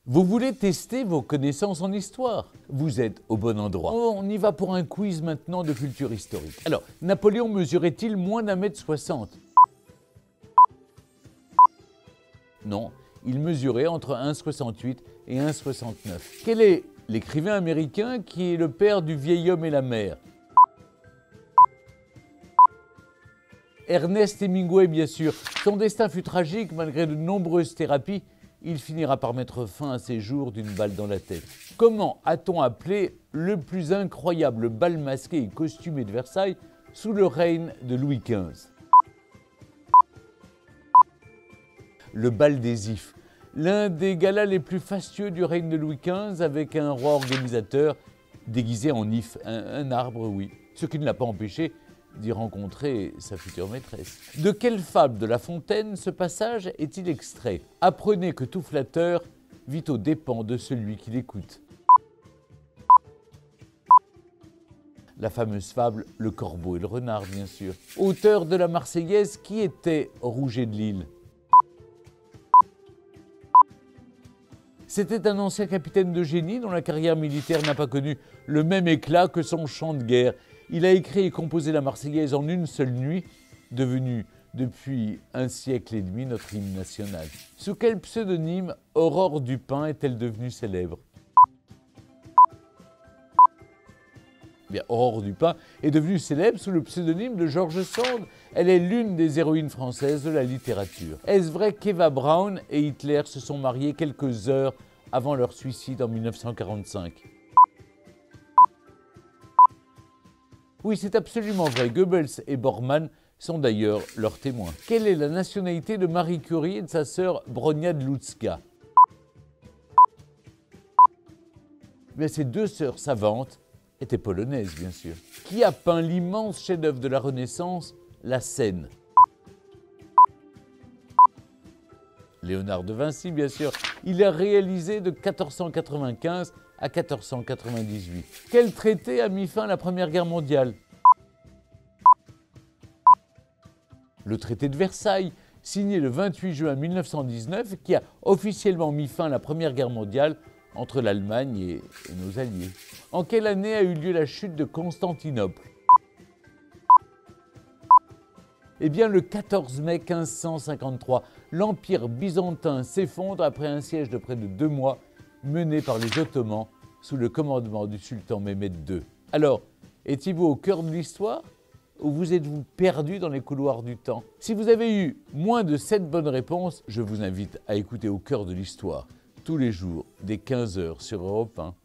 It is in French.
Vous voulez tester vos connaissances en histoire? Vous êtes au bon endroit. On y va pour un quiz maintenant de culture historique. Alors, Napoléon mesurait-il moins d'1,60 m? Non, il mesurait entre 1,68 et 1,69 m. Quel est l'écrivain américain qui est le père du vieil homme et la mer? Ernest Hemingway, bien sûr. Son destin fut tragique malgré de nombreuses thérapies. Il finira par mettre fin à ses jours d'une balle dans la tête. Comment a-t-on appelé le plus incroyable bal masqué et costumé de Versailles sous le règne de Louis XV? Le bal des Ifs, l'un des galas les plus fastueux du règne de Louis XV, avec un roi organisateur déguisé en if, un arbre, oui, ce qui ne l'a pas empêché d'y rencontrer sa future maîtresse. De quelle fable de La Fontaine ce passage est-il extrait? Apprenez que tout flatteur vit aux dépens de celui qui l'écoute. La fameuse fable Le Corbeau et le Renard, bien sûr. Auteur de la Marseillaise, qui était Rouget de Lille? C'était un ancien capitaine de génie dont la carrière militaire n'a pas connu le même éclat que son chant de guerre. Il a écrit et composé la Marseillaise en une seule nuit, devenue depuis un siècle et demi notre hymne national. Sous quel pseudonyme Aurore Dupin est-elle devenue célèbre? Bien, Aurore Dupin est devenue célèbre sous le pseudonyme de George Sand. Elle est l'une des héroïnes françaises de la littérature. Est-ce vrai qu'Eva Braun et Hitler se sont mariés quelques heures avant leur suicide en 1945? Oui, c'est absolument vrai. Goebbels et Bormann sont d'ailleurs leurs témoins. Quelle est la nationalité de Marie Curie et de sa sœur Bronia Dluzga? Bien, ces deux sœurs savantes étaient polonaises, bien sûr. Qui a peint l'immense chef-d'œuvre de la Renaissance, la Seine? Léonard de Vinci, bien sûr. Il a réalisé de 1495 à 1498. Quel traité a mis fin à la Première Guerre mondiale? Le traité de Versailles, signé le 28 juin 1919, qui a officiellement mis fin à la Première Guerre mondiale entre l'Allemagne et nos alliés. En quelle année a eu lieu la chute de Constantinople? Eh bien, le 14 mai 1553, l'Empire byzantin s'effondre après un siège de près de 2 mois mené par les Ottomans sous le commandement du sultan Mehmed II. Alors, étiez-vous au cœur de l'histoire ou vous êtes-vous perdu dans les couloirs du temps? Si vous avez eu moins de 7 bonnes réponses, je vous invite à écouter Au cœur de l'histoire tous les jours dès 15 h sur Europe 1.